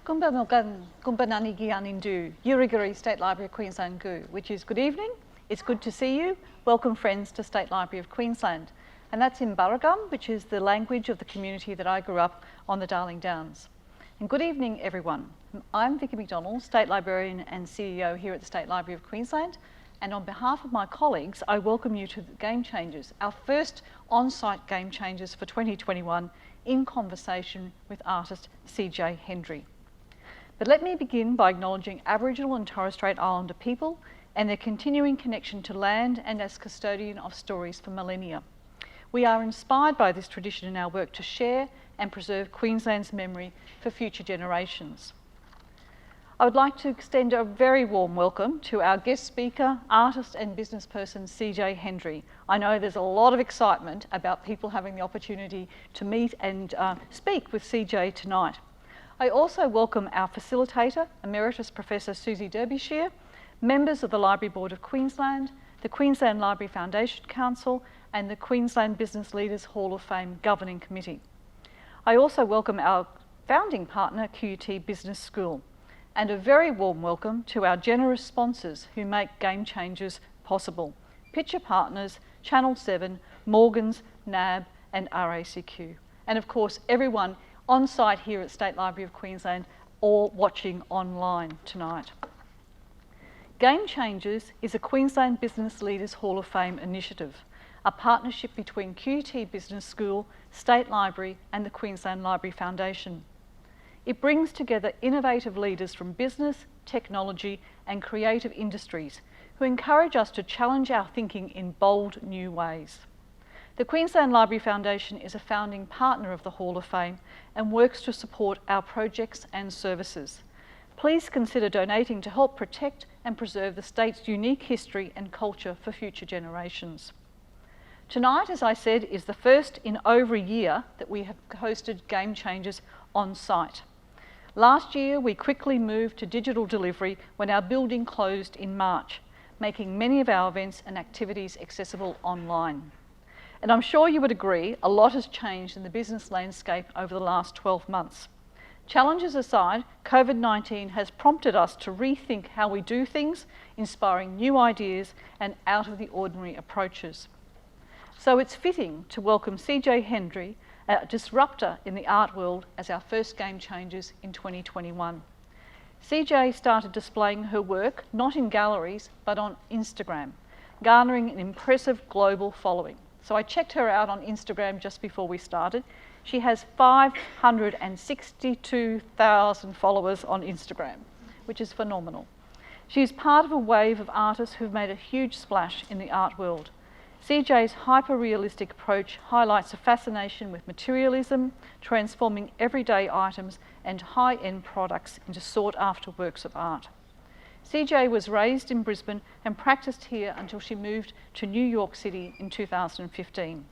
Gumba Milgan, Gumba Nani Gianindu, Yurigiri State Library of Queensland Gu, which is good evening. It's good to see you. Welcome friends to State Library of Queensland. And that's in Burragum, which is the language of the community that I grew up on the Darling Downs. And good evening everyone. I'm Vicky McDonald, State Librarian and CEO here at the State Library of Queensland. And on behalf of my colleagues, I welcome you to the Game Changers, our first on-site Game Changers for 2021 in conversation with artist CJ Hendry. But let me begin by acknowledging Aboriginal and Torres Strait Islander people and their continuing connection to land and as custodian of stories for millennia. We are inspired by this tradition in our work to share and preserve Queensland's memory for future generations. I would like to extend a very warm welcome to our guest speaker, artist and business person CJ Hendry. I know there's a lot of excitement about people having the opportunity to meet and speak with CJ tonight. I also welcome our facilitator, Emeritus Professor Susie Derbyshire, members of the Library Board of Queensland, the Queensland Library Foundation Council and the Queensland Business Leaders Hall of Fame Governing Committee. I also welcome our founding partner, QUT Business School, and a very warm welcome to our generous sponsors who make Game Changers possible. Pitcher Partners, Channel 7, Morgans, NAB and RACQ. And of course everyone on site here at State Library of Queensland or watching online tonight. Game Changers is a Queensland Business Leaders Hall of Fame initiative, a partnership between QUT Business School, State Library and the Queensland Library Foundation. It brings together innovative leaders from business, technology and creative industries who encourage us to challenge our thinking in bold new ways. The Queensland Library Foundation is a founding partner of the Hall of Fame and works to support our projects and services. Please consider donating to help protect and preserve the state's unique history and culture for future generations. Tonight, as I said, is the first in over a year that we have hosted Game Changers on site. Last year, we quickly moved to digital delivery when our building closed in March, making many of our events and activities accessible online. And I'm sure you would agree, a lot has changed in the business landscape over the last 12 months. Challenges aside, COVID-19 has prompted us to rethink how we do things, inspiring new ideas and out of the ordinary approaches. So it's fitting to welcome CJ Hendry, a disruptor in the art world, as our first Game Changers in 2021. CJ started displaying her work not in galleries but on Instagram, garnering an impressive global following. So I checked her out on Instagram just before we started. She has 562,000 followers on Instagram, which is phenomenal. She's part of a wave of artists who've made a huge splash in the art world. CJ's hyper-realistic approach highlights a fascination with materialism, transforming everyday items and high-end products into sought-after works of art. CJ was raised in Brisbane and practiced here until she moved to New York City in 2015.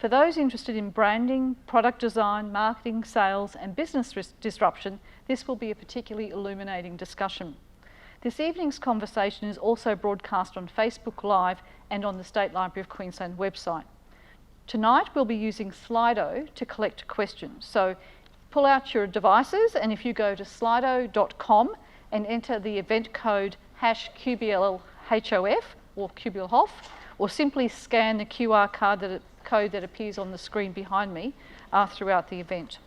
For those interested in branding, product design, marketing, sales and business disruption, this will be a particularly illuminating discussion. This evening's conversation is also broadcast on Facebook Live and on the State Library of Queensland website. Tonight we'll be using Slido to collect questions. So pull out your devices and if you go to slido.com and enter the event code #QBLHOF or QBLHOF, or simply scan the QR code that appears on the screen behind me throughout the event.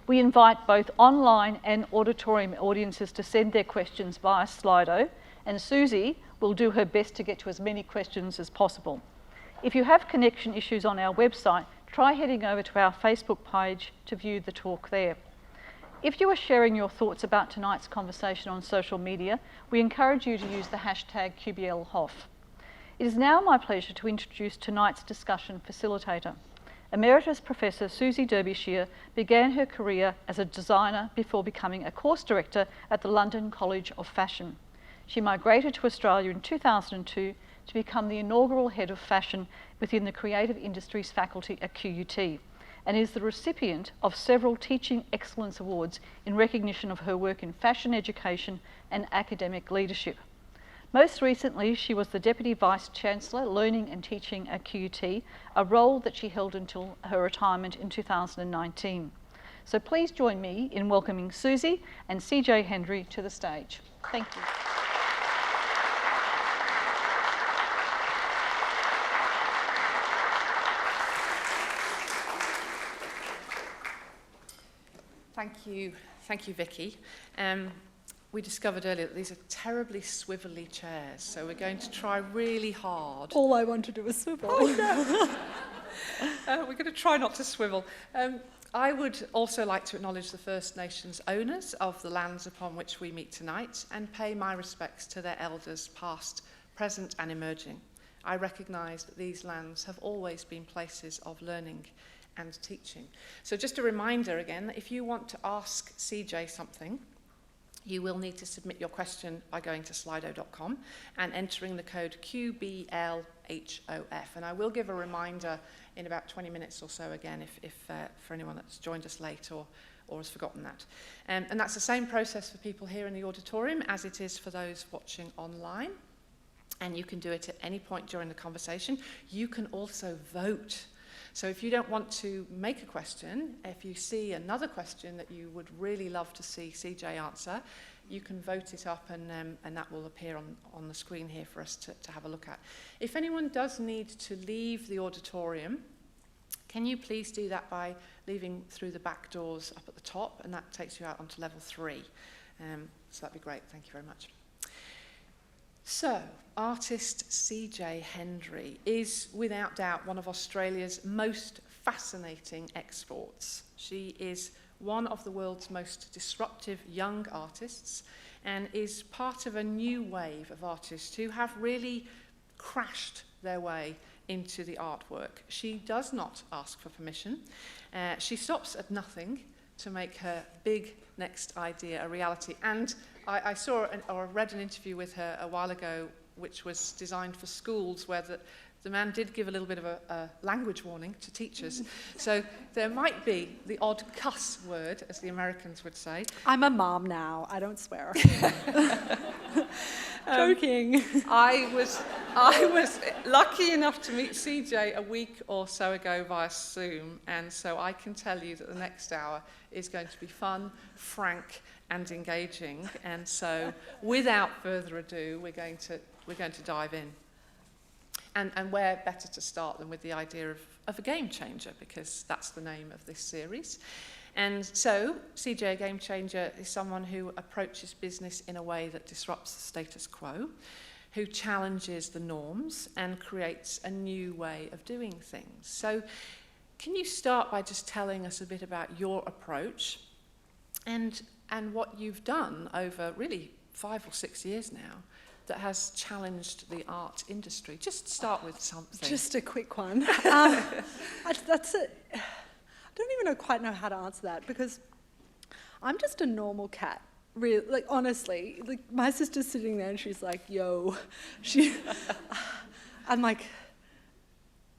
We invite both online and auditorium audiences to send their questions via Slido, and Susie will do her best to get to as many questions as possible. If you have connection issues on our website, try heading over to our Facebook page to view the talk there. If you are sharing your thoughts about tonight's conversation on social media, we encourage you to use the #QBLHOF. It is now my pleasure to introduce tonight's discussion facilitator. Emeritus Professor Susie Derbyshire began her career as a designer before becoming a course director at the London College of Fashion. She migrated to Australia in 2002 to become the inaugural head of fashion within the Creative Industries faculty at QUT, and is the recipient of several Teaching Excellence Awards in recognition of her work in fashion education and academic leadership. Most recently, she was the Deputy Vice-Chancellor, Learning and Teaching at QUT, a role that she held until her retirement in 2019. So please join me in welcoming Susie and CJ Hendry to the stage. Thank you. Thank you, Vicky. We discovered earlier that these are terribly swivelly chairs, so we're going to try really hard. All I want to do is swivel. Oh, no. We're going to try not to swivel. I would also like to acknowledge the First Nations owners of the lands upon which we meet tonight and pay my respects to their elders past, present and emerging. I recognise that these lands have always been places of learning and teaching. So just a reminder again, that if you want to ask CJ something, you will need to submit your question by going to slido.com and entering the code QBLHOF. And I will give a reminder in about 20 minutes or so again if for anyone that's joined us late or has forgotten that. And that's the same process for people here in the auditorium as it is for those watching online. And you can do it at any point during the conversation. You can also vote. So if you don't want to make a question, if you see another question that you would really love to see CJ answer, you can vote it up and that will appear on the screen here for us to have a look at. If anyone does need to leave the auditorium, can you please do that by leaving through the back doors up at the top, and that takes you out onto level 3. So that'd be great, thank you very much. So, artist CJ Hendry is without doubt one of Australia's most fascinating exports. She is one of the world's most disruptive young artists and is part of a new wave of artists who have really crashed their way into the artwork. She does not ask for permission. She stops at nothing to make her big next idea a reality. And I saw or read an interview with her a while ago, which was designed for schools, where the man did give a little bit of a language warning to teachers. So there might be the odd cuss word, as the Americans would say. I'm a mom now. I don't swear. Joking. I was lucky enough to meet CJ a week or so ago via Zoom, and so I can tell you that the next hour is going to be fun, frank, and engaging. And so, without further ado, we're going to dive in. And where better to start than with the idea of a game changer, because that's the name of this series. And so, CJ, a game changer, is someone who approaches business in a way that disrupts the status quo, who challenges the norms and creates a new way of doing things. So, can you start by just telling us a bit about your approach and what you've done over really 5 or 6 years now that has challenged the art industry? Just start with something. Just a quick one. I don't even quite know how to answer that, because I'm just a normal cat. Really, like, honestly, like, my sister's sitting there and she's like, "Yo," I'm like,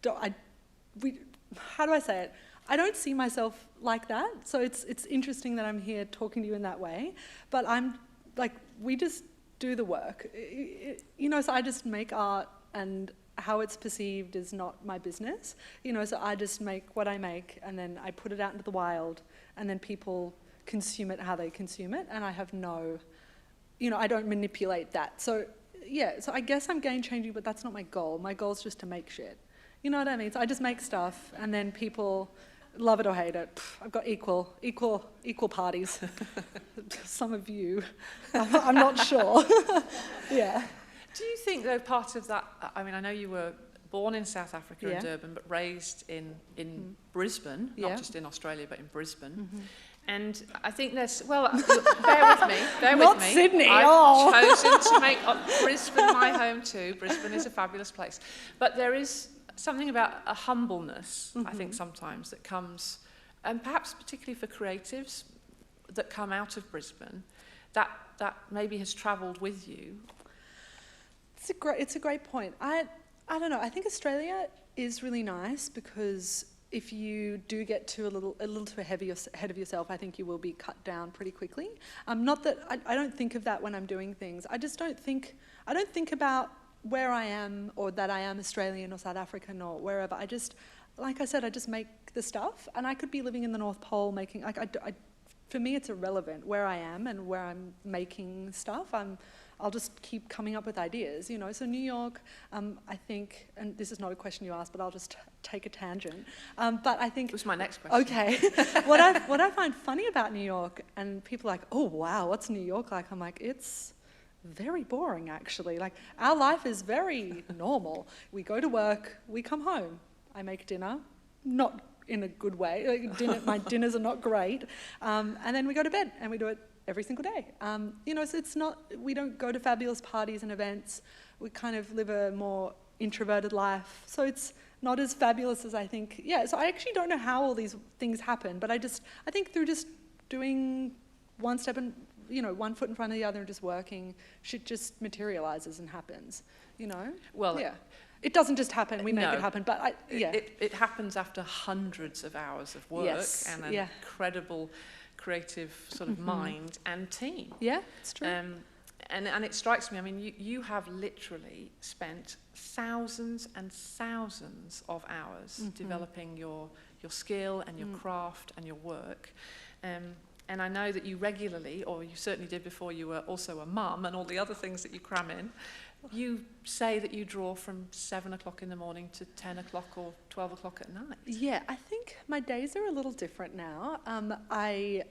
how do I say it? I don't see myself like that. So it's interesting that I'm here talking to you in that way. But I'm like, we just do the work, so I just make art, and how it's perceived is not my business, so I just make what I make, and then I put it out into the wild, and then people consume it how they consume it, and I have no, I don't manipulate that. So yeah, so I guess I'm game changing, but that's not my goal. My goal is just to make shit. You know what I mean? So I just make stuff, and then people love it or hate it. I've got equal parties. Some of you, I'm not sure. Yeah. Do you think, though, part of that, I mean, I know you were born in South Africa in Durban, but raised in Brisbane, not just in Australia, but in Brisbane. And I think there's, well, bear with me. Not Sydney. I've chosen to make Brisbane my home too. Brisbane is a fabulous place. But there is something about a humbleness, I think, sometimes that comes, and perhaps particularly for creatives that come out of Brisbane, that maybe has travelled with you. It's a great point. I don't know. I think Australia is really nice, because if you do get to a little too ahead of yourself, I think you will be cut down pretty quickly. Not that I don't think of that when I'm doing things. I don't think about where I am, or that I am Australian or South African or wherever. like I said, I just make the stuff, and I could be living in the North Pole making, like, for me it's irrelevant where I am and where I'm making stuff. I'll just keep coming up with ideas, you know. So New York, I think, and this is not a question you asked, but I'll just take a tangent. But I think... It was my next question. Okay. What I find funny about New York, and people are like, oh, wow, what's New York like? I'm like, it's very boring, actually. Like, our life is very normal. We go to work, we come home. I make dinner, not in a good way. Like, my dinners are not great. And then we go to bed, and we do it every single day. You know, so it's not, we don't go to fabulous parties and events. We kind of live a more introverted life. So it's not as fabulous as I think. Yeah, so I actually don't know how all these things happen, but I think through just doing one step and, you know, one foot in front of the other and just working, shit just materializes and happens, you know? Well, yeah. It doesn't just happen, we make it happen, but yeah. It happens after hundreds of hours of work and an incredible creative sort of mind and team. Yeah, it's true. And it strikes me, I mean, you have literally spent thousands and thousands of hours developing your skill and your craft and your work. And I know that you regularly, or you certainly did before you were also a mum and all the other things that you cram in, you say that you draw from 7 o'clock in the morning to 10 o'clock or 12 o'clock at night. Yeah, I think my days are a little different now. I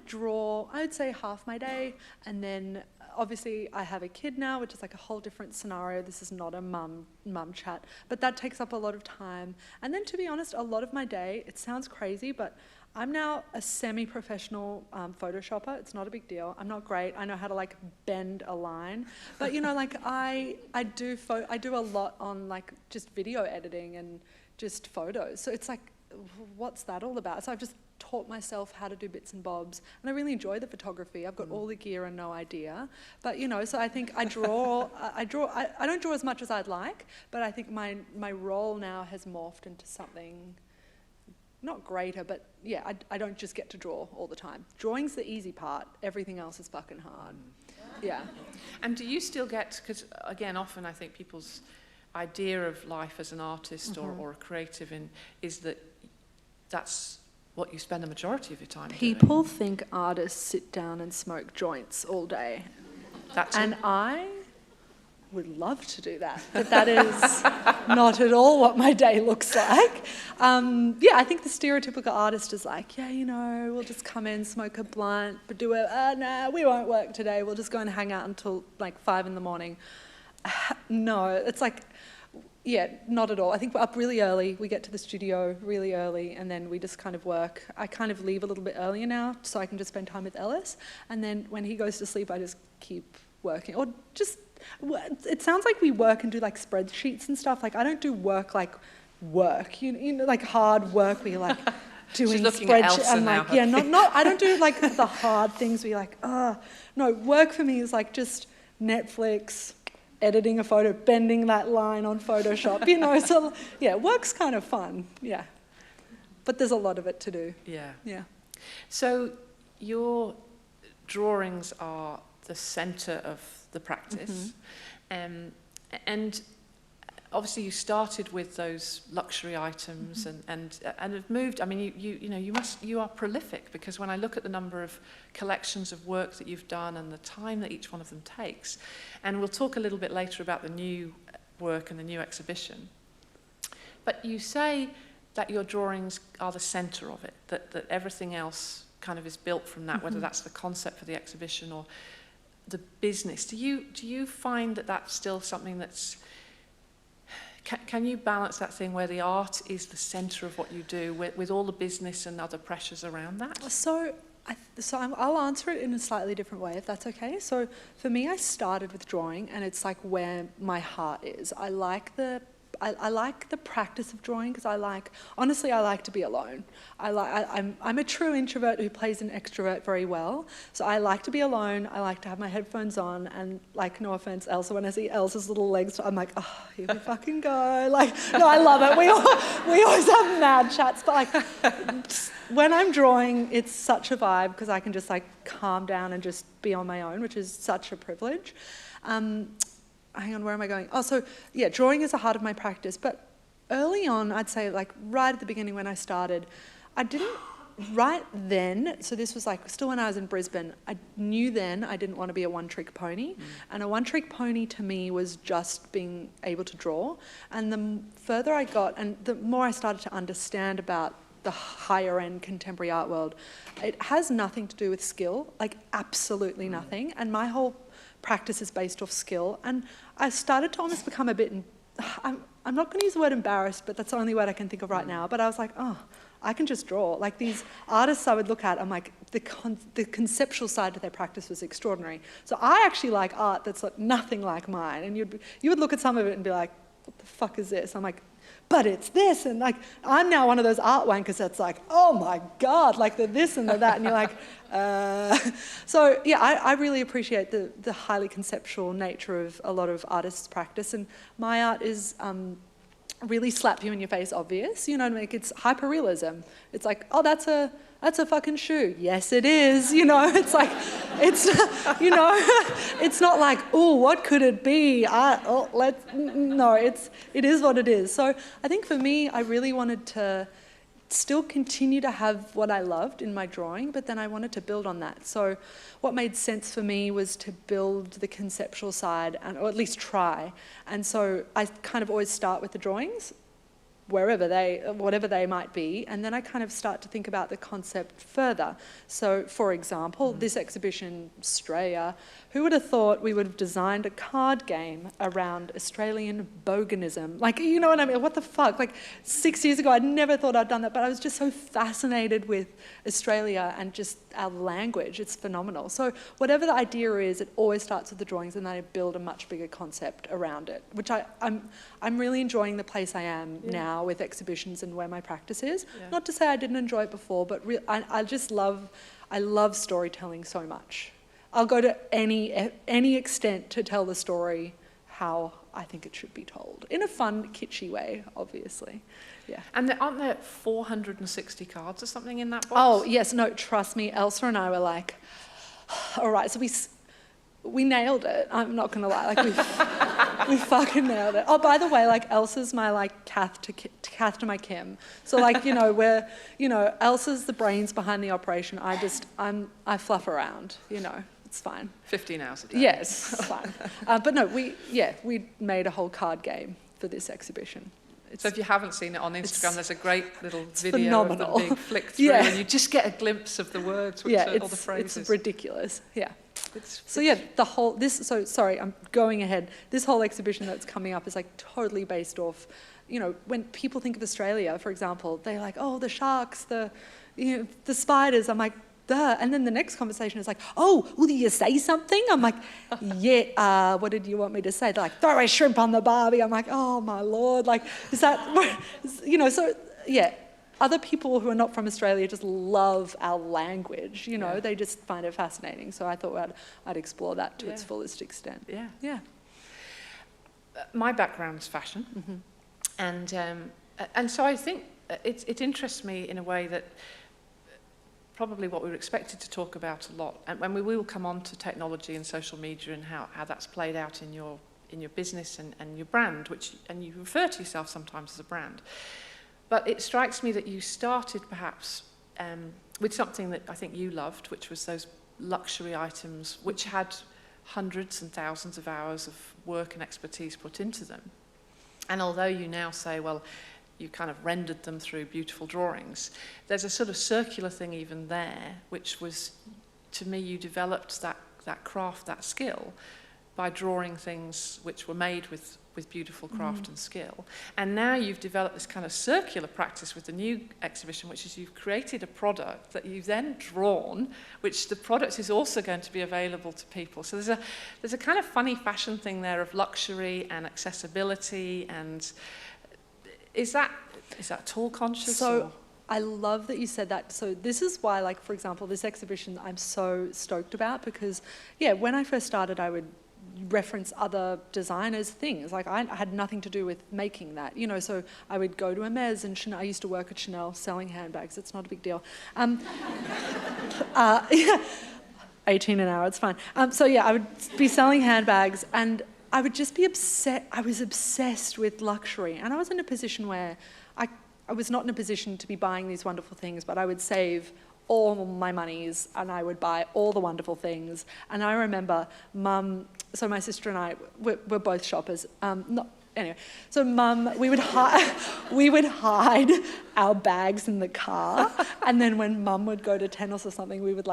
draw, I would say half my day, and then obviously I have a kid now, which is like a whole different scenario. This is not a mum chat, but that takes up a lot of time. And then to be honest, a lot of my day, it sounds crazy, but I'm now a semi-professional Photoshopper. It's not a big deal. I'm not great. I know how to like bend a line, but you know, like I do a lot on like just video editing and just photos. So it's like, what's that all about? So I've just taught myself how to do bits and bobs, and I really enjoy the photography. I've got all the gear and no idea, but you know, so I think I draw. I don't draw as much as I'd like, but I think my role now has morphed into something. Not greater, but yeah, I don't just get to draw all the time. Drawing's the easy part. Everything else is fucking hard. Yeah. And do you still get, because again, often I think people's idea of life as an artist or a creative is that that's what you spend the majority of your time doing. People think artists sit down and smoke joints all day. And I would love to do that, but that is not at all what my day looks like. Yeah, I think the stereotypical artist is like, yeah, you know, we'll just come in, smoke a blunt, but do it, nah, we won't work today, we'll just go and hang out until like 5 in the morning. No, it's like, yeah, not at all. I think we're up really early, we get to the studio really early, and then we just kind of work. I kind of leave a little bit earlier now, so I can just spend time with Ellis, and then when he goes to sleep, I just keep working, or just, it sounds like we work and do like spreadsheets and stuff. Like I don't do work like work, you know, like hard work where you're like doing spreadsheets. I'm like, yeah, not. I don't do like the hard things where you're like, no. Work for me is like just Netflix, editing a photo, bending that line on Photoshop. You know, so yeah, work's kind of fun. Yeah, but there's a lot of it to do. Yeah. Yeah. So your drawings are the centre of the practice, and obviously you started with those luxury items and have moved. I mean, you are prolific, because when I look at the number of collections of work that you've done and the time that each one of them takes, and we'll talk a little bit later about the new work and the new exhibition. But you say that your drawings are the centre of it, that everything else kind of is built from that, whether that's the concept for the exhibition or the business. Do you find that that's still something that's, can you balance that thing where the art is the centre of what you do with all the business and other pressures around that? So I'll answer it in a slightly different way, if that's okay. So for me, I started with drawing, and it's like where my heart is. I like the practice of drawing, because honestly, I like to be alone. I'm a true introvert who plays an extrovert very well. So I like to be alone. I like to have my headphones on, and like, no offense, Elsa, when I see Elsa's little legs, I'm like, oh, here we fucking go. Like, no, I love it. We always have mad chats, but like, when I'm drawing, it's such a vibe, because I can just like calm down and just be on my own, which is such a privilege. Hang on, where am I going? Oh, so yeah, drawing is a heart of my practice, but early on, I'd say like right at the beginning when I started, I didn't, right then, so this was like still when I was in Brisbane, I knew then I didn't want to be a one-trick pony. And a one-trick pony to me was just being able to draw. And the further I got and the more I started to understand about the higher end contemporary art world, it has nothing to do with skill, like absolutely nothing. And my whole practice is based off skill. And I started to almost become a bit, I'm not going to use the word embarrassed, but that's the only word I can think of right now. But I was like, oh, I can just draw. Like these artists I would look at, I'm like, the conceptual side of their practice was extraordinary. So I actually like art that's like nothing like mine. And you would look at some of it and be like, what the fuck is this? I'm like, but it's this. And like, I'm now one of those art wankers that's like, oh my God, like the this and the that. And you're like, So yeah, I really appreciate the highly conceptual nature of a lot of artists' practice. And my art is really slap you in your face obvious, you know what I mean? It's hyperrealism. It's like, oh, that's a fucking shoe. Yes, it is, you know? It's like, it's, you know, it's not like, oh, what could it be? No, it is what it is. So I think for me, I really wanted to still continue to have what I loved in my drawing, but then I wanted to build on that. So what made sense for me was to build the conceptual side, or at least try. And so I kind of always start with the drawings, whatever they might be, and then I kind of start to think about the concept further. So for example, this exhibition, Australia, who would have thought we would have designed a card game around Australian boganism? Like, you know what I mean? What the fuck? Like 6 years ago, I never thought I'd done that, but I was just so fascinated with Australia and just our language. It's phenomenal. So whatever the idea is, it always starts with the drawings, and then I build a much bigger concept around it, which I'm really enjoying the place I am now with exhibitions and where my practice is. Yeah. Not to say I didn't enjoy it before, but I just love storytelling so much. I'll go to any extent to tell the story how I think it should be told. In a fun, kitschy way, obviously. Yeah. And aren't there 460 cards or something in that box? Oh, yes. No, trust me. Elsa and I were like, all right, so we nailed it. I'm not going to lie. Like, we fucking nailed it. Oh, by the way, like, Elsa's my, like, Kath to my Kim. So, like, you know, Elsa's the brains behind the operation. I fluff around, you know. It's fine. 15 hours a day. Yes, it's fine. But no, we made a whole card game for this exhibition. So if you haven't seen it on Instagram, there's a great little video phenomenal. of them being flicked through, and you just get a glimpse of the words, all the phrases. It's ridiculous. Yeah. Sorry, I'm going ahead. This whole exhibition that's coming up is like totally based off, you know, when people think of Australia, for example, they're like, oh, the sharks, the spiders. I'm like, duh. And then the next conversation is like, oh, will you say something? I'm like, yeah, what did you want me to say? They're like, throw a shrimp on the barbie. I'm like, oh my Lord, like, is that, you know, so yeah. Other people who are not from Australia just love our language, you know, they just find it fascinating. So I thought I'd explore that to its fullest extent. Yeah. Yeah. My background's fashion. And so I think it interests me in a way that probably what we were expected to talk about a lot. And when we will come on to technology and social media and how that's played out in your business and your brand, and you refer to yourself sometimes as a brand. But it strikes me that you started perhaps with something that I think you loved, which was those luxury items which had hundreds and thousands of hours of work and expertise put into them. And although you now say, well, you kind of rendered them through beautiful drawings, there's a sort of circular thing even there, which was, to me, you developed that craft, that skill, by drawing things which were made with beautiful craft and skill. And now you've developed this kind of circular practice with the new exhibition, which is you've created a product that you've then drawn, which the product is also going to be available to people. So there's a kind of funny fashion thing there of luxury and accessibility. And is that at all conscious? So I love that you said that. So this is why, like, for example, this exhibition I'm so stoked about, because when I first started, I would reference other designers' things. Like, I had nothing to do with making that, you know, so I would go to Hermes and Chanel. I used to work at Chanel selling handbags. It's not a big deal. 18 an hour, it's fine. I would be selling handbags, and I would just be upset. I was obsessed with luxury, and I was in a position where I was not in a position to be buying these wonderful things, but I would save all my monies and I would buy all the wonderful things. And I remember Mum, so my sister and I, we're both shoppers. Anyway, so Mum, we would hide our bags in the car, and then when Mum would go to tennis or something, we would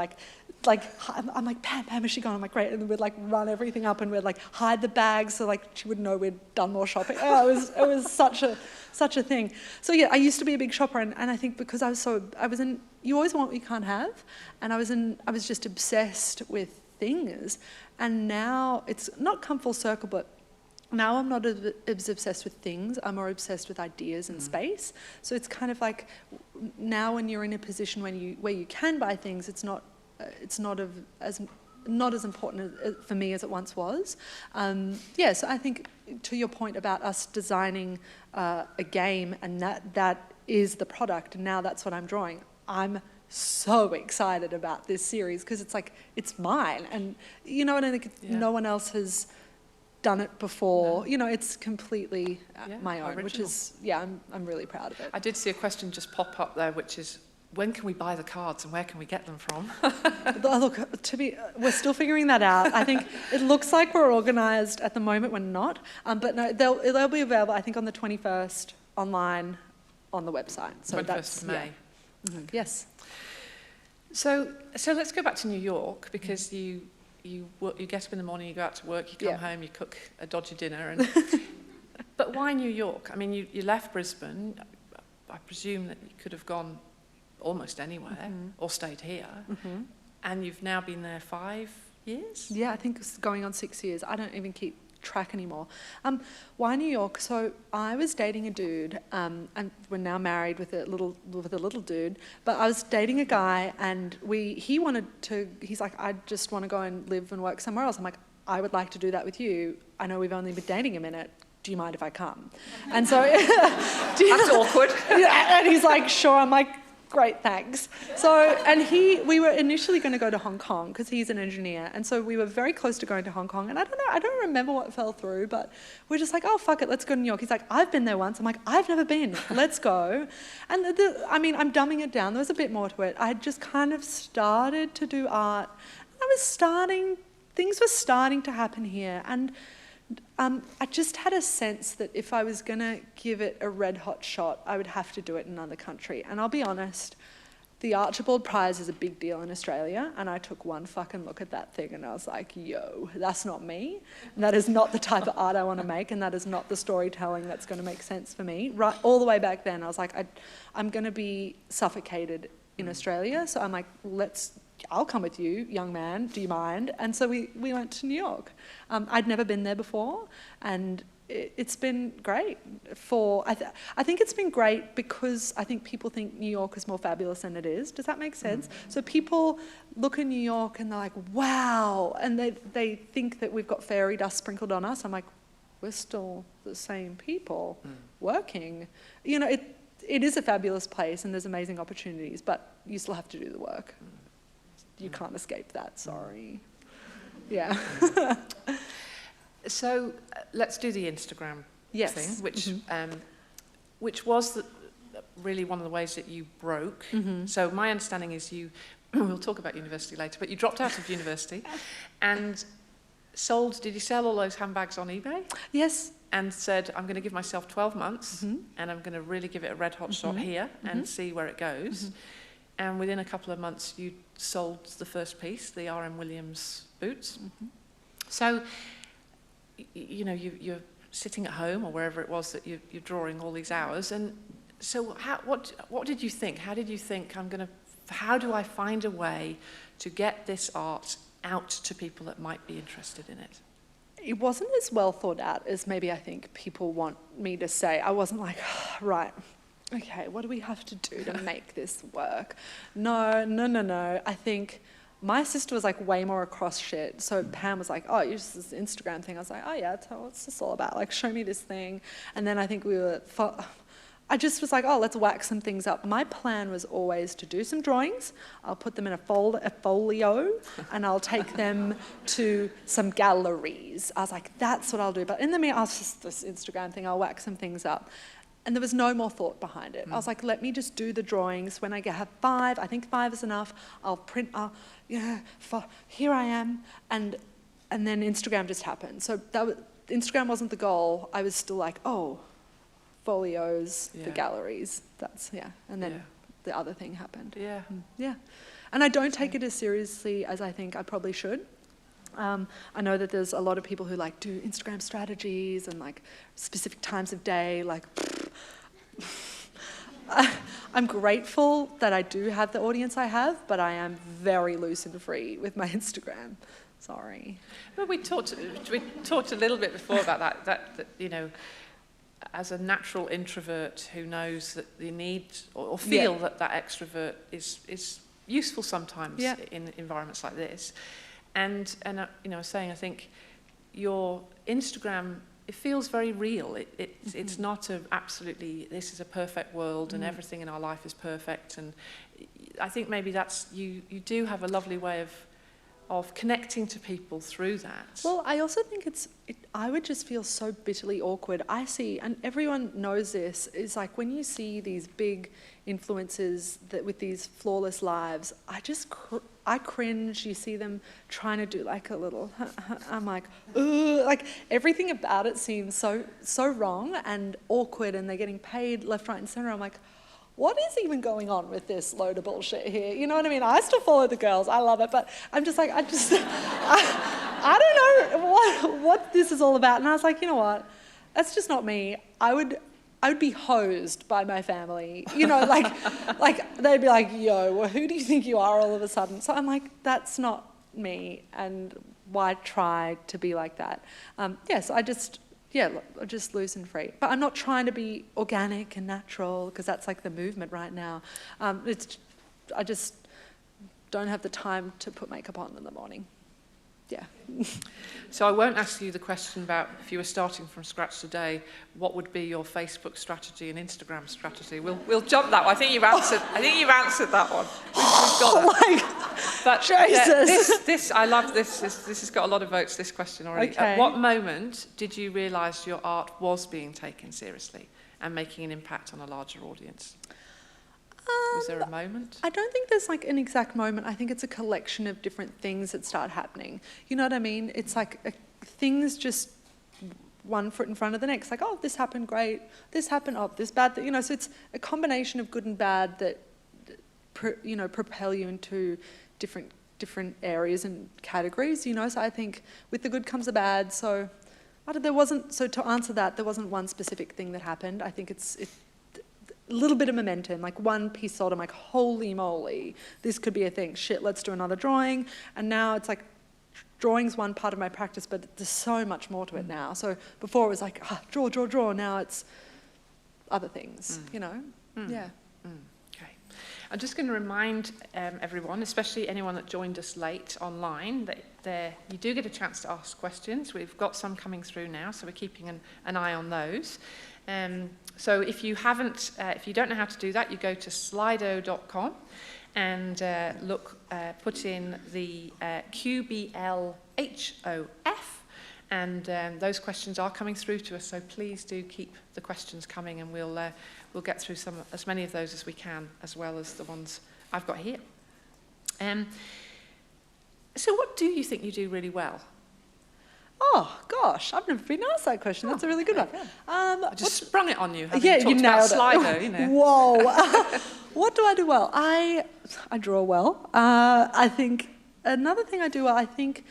I'm like, Pam, is she gone? I'm like, great, and then we'd like run everything up and we'd like hide the bags so like she would know we'd done more shopping. Oh, it was such a thing. So yeah, I used to be a big shopper, and I think because I was in, you always want what you can't have, and I was just obsessed with things, and now it's not come full circle, but now I'm not as obsessed with things, I'm more obsessed with ideas and space. So it's kind of like now when you're in a position where you can buy things, it's not as important for me as it once was. So I think to your point about us designing a game, and that is the product, and now that's what I'm drawing. I'm so excited about this series because it's like, it's mine, and and I think no one else has done it before. No. It's completely my own, original. Which is, I'm really proud of it. I did see a question just pop up there, which is, when can we buy the cards and where can we get them from? Look, we're still figuring that out. I think it looks like we're organised at the moment. We're not, but no, they'll be available, I think, on the 21st online on the website. So 21st of May. Yeah. Mm-hmm. Yes. So let's go back to New York, because you get up in the morning, you go out to work, you come home, you cook a dodgy dinner, and but why New York? I mean, you left Brisbane. I presume that you could have gone almost anywhere or stayed here, and you've now been there 5 years? Yeah, I think it's going on 6 years. I don't even keep track anymore. Why New York? So I was dating a dude, and we're now married with a little dude, but I was dating a guy, and he's like, I just want to go and live and work somewhere else. I'm like, I would like to do that with you. I know we've only been dating a minute. Do you mind if I come? And so that's awkward. And he's like, sure. I'm like, great, thanks. So, and we were initially going to go to Hong Kong because he's an engineer, and so we were very close to going to Hong Kong, and I don't remember what fell through, but we're just like, oh, fuck it, let's go to New York. He's like, I've been there once. I'm like, I've never been. Let's go. And I'm dumbing it down. There was a bit more to it. I had just kind of started to do art. Things were starting to happen here, and I just had a sense that if I was going to give it a red hot shot, I would have to do it in another country. And I'll be honest, the Archibald Prize is a big deal in Australia, and I took one fucking look at that thing and I was like, yo, that's not me. And that is not the type of art I want to make, and that is not the storytelling that's going to make sense for me. Right, all the way back then, I was like, I'm going to be suffocated in Australia, so I'm like, I'll come with you, young man, do you mind? And so we went to New York. I'd never been there before, and it's been great. I think it's been great because I think people think New York is more fabulous than it is. Does that make sense? So people look in New York and they're like, wow, and they think that we've got fairy dust sprinkled on us. I'm like, we're still the same people working. It is a fabulous place and there's amazing opportunities, but you still have to do the work. You can't escape that, sorry. Yeah. So let's do the Instagram thing, which was really one of the ways that you broke. So my understanding is we'll talk about university later, but you dropped out of university and did you sell all those handbags on eBay? Yes. And said, I'm going to give myself 12 months and I'm going to really give it a red hot shot here and see where it goes. And within a couple of months, you sold the first piece, the R.M. Williams boots. So, you're sitting at home or wherever it was that you're drawing all these hours. And so what did you think? How did you think, how do I find a way to get this art out to people that might be interested in it? It wasn't as well thought out as maybe I think people want me to say. I wasn't like, right, okay, what do we have to do to make this work? No. I think my sister was like way more across shit. So Pam was like, oh, you just this Instagram thing. I was like, oh yeah, what's this all about? Like, show me this thing. And then I think I just was like, oh, let's whack some things up. My plan was always to do some drawings. I'll put them in a folio, and I'll take them to some galleries. I was like, that's what I'll do. But in the meantime, just this Instagram thing, I'll whack some things up. And there was no more thought behind it. I was like, let me just do the drawings. When I have 5, I think 5 is enough. I'll print, here I am. And then Instagram just happened. So Instagram wasn't the goal. I was still like, oh, folios, the galleries, and then the other thing happened. And I don't take it as seriously as I think I probably should. I know that there's a lot of people who like do Instagram strategies and like specific times of day, like I'm grateful that I do have the audience I have, but I am very loose and free with my Instagram. Sorry. Well, we talked a little bit before about that you know, as a natural introvert who knows that you need or feel that extrovert is useful sometimes in environments like this. And you know, saying, I think your Instagram, it feels very real. It's not absolutely, this is a perfect world and everything in our life is perfect. And I think maybe that's, you do have a lovely way of connecting to people through that. Well, I also think I would just feel so bitterly awkward. I see, and everyone knows this, is like when you see these big influencers that with these flawless lives, I cringe. You see them trying to do like a little, I'm like, ugh, like everything about it seems so wrong and awkward, and they're getting paid left, right, and center. I'm like, what is even going on with this load of bullshit here? You know what I mean? I still follow the girls. I love it. But I'm just like, I don't know what this is all about. And I was like, you know what? That's just not me. I would be hosed by my family. You know, like they'd be like, yo, well, who do you think you are all of a sudden? So I'm like, that's not me. And why try to be like that? So I just loose and free. But I'm not trying to be organic and natural, because that's like the movement right now. I just don't have the time to put makeup on in the morning. Yeah. So I won't ask you the question about if you were starting from scratch today, what would be your Facebook strategy and Instagram strategy? We'll jump that one. I think you've answered that one. We've got it. But Jesus. This I love this. This has got a lot of votes, this question already. Okay. At what moment did you realise your art was being taken seriously and making an impact on a larger audience? Was there a moment? I don't think there's like an exact moment. I think it's a collection of different things that start happening. You know what I mean? It's like things just one foot in front of the next. Like, oh, this happened, great. This happened, oh, this bad. You know, so it's a combination of good and bad that, propel you into different areas and categories. You know, so I think with the good comes the bad. So to answer that, there wasn't one specific thing that happened. I think it's a little bit of momentum, like one piece sold, I'm like, holy moly, this could be a thing. Shit, let's do another drawing. And now it's like, drawing's one part of my practice, but there's so much more to it now. So before it was like, draw. Now it's other things, you know? Yeah. Okay. I'm just going to remind everyone, especially anyone that joined us late online, that you do get a chance to ask questions. We've got some coming through now, so we're keeping an eye on those. So if you don't know how to do that, you go to slido.com and put in the QBLHOF, and those questions are coming through to us. So please do keep the questions coming, and we'll get through as many of those as we can, as well as the ones I've got here. So what do you think you do really well? Oh, gosh, I've never been asked that question. That's a really good one. I just sprung it on you. You nailed it. Slido, you know. Whoa. What do I do well? I draw well. I think another thing I do well, I think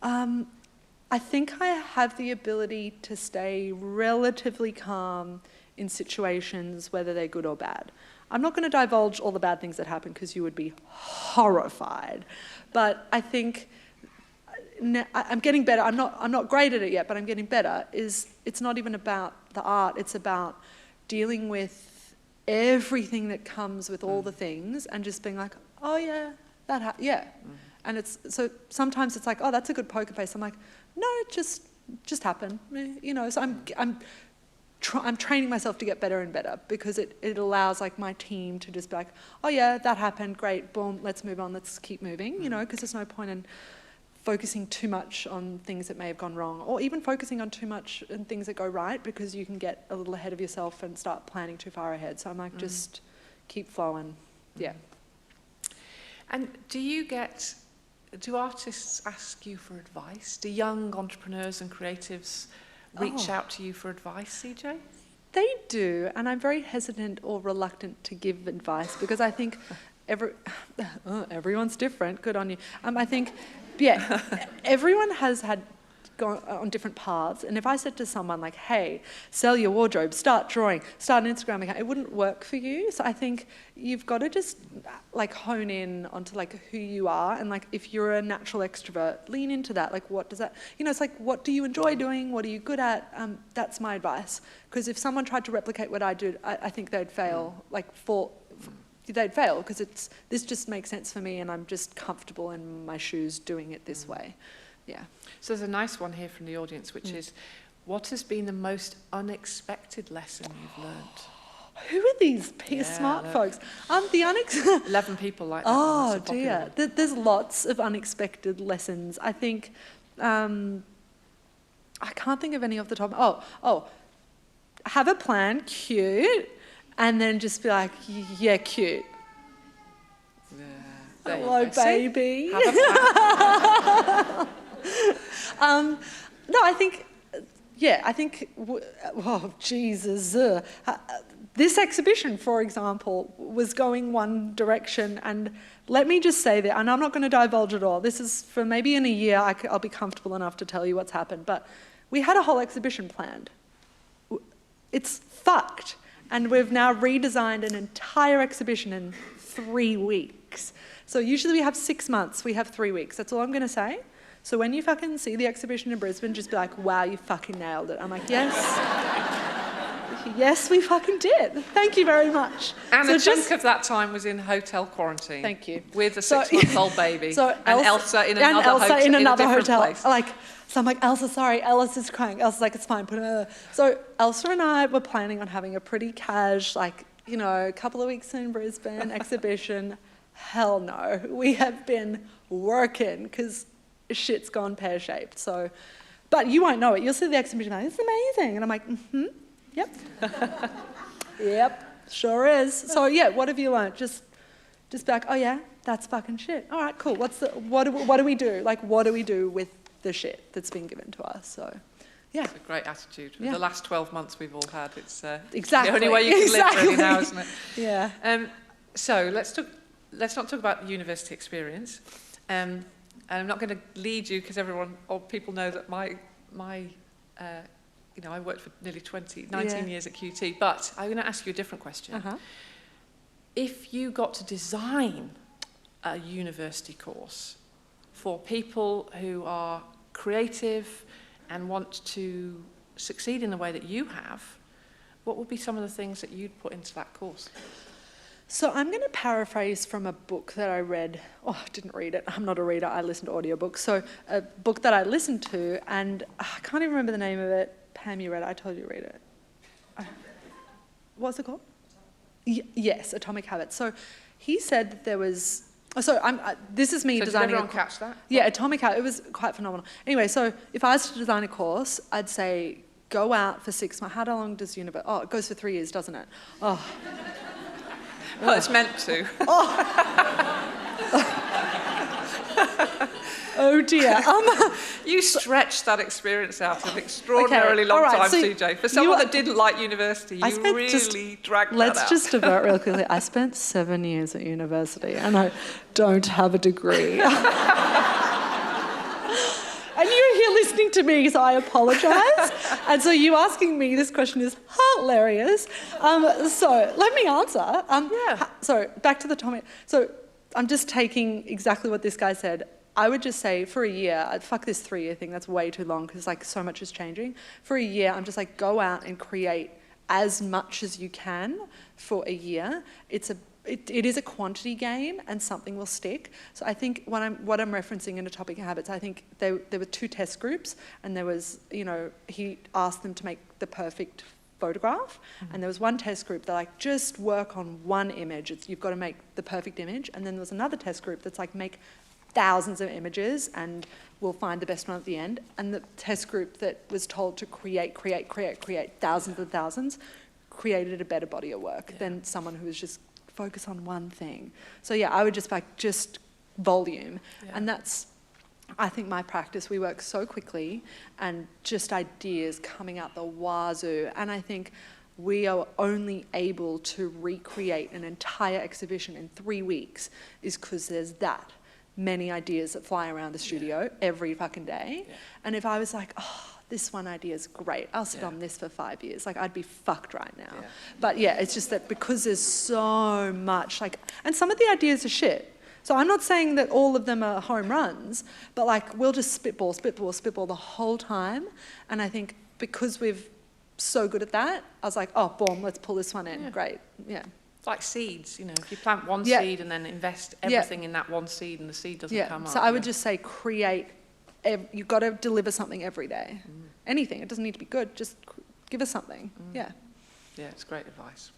I have the ability to stay relatively calm in situations, whether they're good or bad. I'm not going to divulge all the bad things that happen, because you would be horrified. But I think I'm getting better. I'm not great at it yet, but I'm getting better. It's not even about the art. It's about dealing with everything that comes with all the things, and just being like, oh yeah, And so sometimes it's like, oh, that's a good poker face. I'm like, no, it just happened. You know. So I'm training myself to get better and better, because it allows like my team to just be like, oh yeah, that happened, great, boom, let's move on, let's keep moving, you know, because there's no point in focusing too much on things that may have gone wrong, or even focusing on too much on things that go right, because you can get a little ahead of yourself and start planning too far ahead. So I'm like, just keep flowing. Yeah. And do artists ask you for advice? Do young entrepreneurs and creatives reach out to you for advice, CJ? They do, and I'm very hesitant or reluctant to give advice, because I think everyone's different. Good on you. I think, yeah, everyone has gone on different paths, and if I said to someone like, hey, sell your wardrobe, start drawing, start an Instagram account, it wouldn't work for you. So I think you've got to just like hone in onto like who you are, and like if you're a natural extrovert, lean into that. Like what does that, you know, it's like, what do you enjoy doing? What are you good at? That's my advice. Because if someone tried to replicate what I do, I think they'd fail. They'd fail, because this just makes sense for me, and I'm just comfortable in my shoes doing it this way. Yeah. So there's a nice one here from the audience, which is, what has been the most unexpected lesson you've learnt? Who are these smart folks? 11 people like that. Oh dear, there's lots of unexpected lessons. I think, I can't think of any off the top. Oh, have a plan, cute, and then just be like, yeah, cute. Yeah, hello, baby. Have a plan. No, I think, oh, Jesus. This exhibition, for example, was going one direction, and let me just say that, and I'm not going to divulge it all. This is for maybe in a year, I'll be comfortable enough to tell you what's happened, but we had a whole exhibition planned. It's fucked, and we've now redesigned an entire exhibition in 3 weeks. So usually we have 6 months, we have 3 weeks. That's all I'm going to say. So when you fucking see the exhibition in Brisbane, just be like, wow, you fucking nailed it. I'm like, yes. Yes, we fucking did. Thank you very much. And a chunk of that time was in hotel quarantine. Thank you. With a 6-month-old baby. So and Elsa in another hotel. Place. So I'm like, Elsa, sorry, Ellis is crying. Elsa's like, it's fine, put her. So Elsa and I were planning on having a pretty cash, like, you know, a couple of weeks in Brisbane exhibition. Hell no. We have been working, because shit's gone pear-shaped. So, but you won't know it. You'll see the exhibition, like, it's amazing. And I'm like, yep. Yep, sure is. So yeah, what have you learned? Just be like, oh yeah, that's fucking shit. All right, cool. What do we do? Like, what do we do with the shit that's been given to us? So, yeah. It's a great attitude. Yeah. The last 12 months we've all had, it's exactly the only way you can live really now, isn't it? Yeah. So let's not talk about the university experience. And I'm not going to lead you, because people know that my I worked for nearly 19 years at QT, but I'm going to ask you a different question. If you got to design a university course for people who are creative and want to succeed in the way that you have, what would be some of the things that you'd put into that course? So I'm going to paraphrase from a book that I read. Oh, I didn't read it. I'm not a reader. I listen to audiobooks. So a book that I listened to, and I can't even remember the name of it. Pam, you read it. I told you to read it. What's it called? Yes, Atomic Habits. So he said that there was... this is me designing... Did everyone catch that? Yeah, Atomic Habits. It was quite phenomenal. Anyway, so if I was to design a course, I'd say go out for 6 months. How long does university... Oh, it goes for 3 years, doesn't it? Oh... Well, it's meant to. Oh dear. You stretched that experience out an extraordinarily long time, so CJ. For someone that didn't like university, you really dragged that out. Let's just divert real quickly. I spent 7 years at university, and I don't have a degree. And you're here listening to me, so I apologise. And so you asking me this question is hilarious. So let me answer. So back to the Atomic. So I'm just taking exactly what this guy said. I would just say for a year, fuck this 3-year thing, that's way too long, because like so much is changing. For a year, I'm just like, go out and create as much as you can for a year. It is a quantity game, and something will stick. So I think what I'm referencing in Atomic Habits, I think there were 2 test groups, and there was, he asked them to make the perfect photograph, and there was one test group that like just work on one image. You've got to make the perfect image, and then there was another test group that's like make thousands of images and we'll find the best one at the end. And the test group that was told to create thousands and thousands created a better body of work than someone who was just focused on one thing. So yeah, I would just like just volume, and that's, I think, my practice. We work so quickly and just ideas coming out the wazoo. And I think we are only able to recreate an entire exhibition in 3 weeks is because there's that many ideas that fly around the studio every fucking day. And if I was like, oh, this one idea is great, I'll sit on this for 5 years, like I'd be fucked right now. But yeah, it's just that because there's so much, like, and some of the ideas are shit. So I'm not saying that all of them are home runs, but like we'll just spitball the whole time. And I think because we're so good at that, I was like, oh, boom, let's pull this one in. Great, It's like seeds, you know, if you plant one seed and then invest everything in that one seed and the seed doesn't come up. So I would just say create, you've got to deliver something every day. Anything, it doesn't need to be good, just give us something, Yeah, it's great advice.